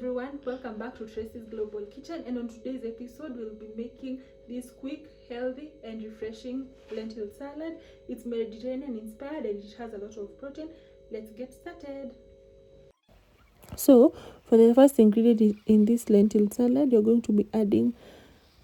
everyone, welcome back to Tracy's Global Kitchen, and on today's episode we'll be making this quick, healthy and refreshing lentil salad. It's Mediterranean inspired and it has a lot of protein. Let's get started. So for the first ingredient in this lentil salad, you're going to be adding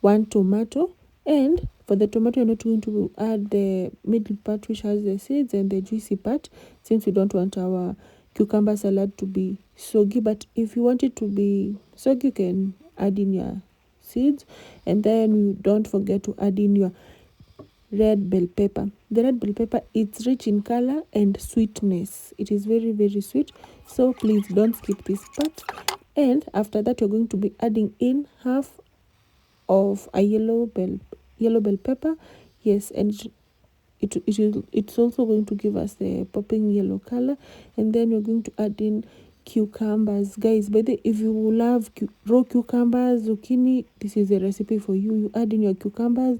1 tomato, and for the tomato you're not going to add the middle part which has the seeds and the juicy part, since we don't want our cucumber salad to be soggy. But if you want it to be soggy, you can add in your seeds. And then you don't forget to add in your red bell pepper. The red bell pepper, it's rich in color and sweetness. It is very, very sweet, so please don't skip this part. And after that, you're going to be adding in half of a yellow bell pepper. Yes, and it's also going to give us the popping yellow color. And then we're going to add in cucumbers, guys. By the way, if you love raw cucumbers, zucchini, this is a recipe for you. You add in your cucumbers.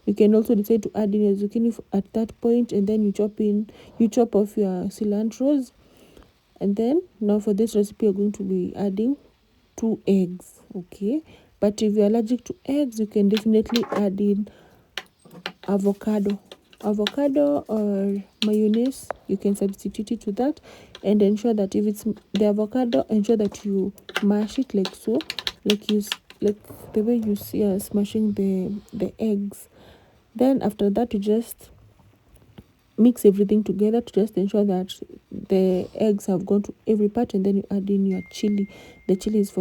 You can also decide to add in your zucchini at that point, and then you chop off your cilantros. And then now for this recipe, you're going to be adding 2 eggs, okay? But if you're allergic to eggs, you can definitely add in avocado or mayonnaise. You can substitute it to that, and ensure that if it's the avocado, ensure that you mash it like so, like the way you see us mashing the eggs. Then after that, you just mix everything together to just ensure that the eggs have gone to every part, and then you add in your chili. The chili is for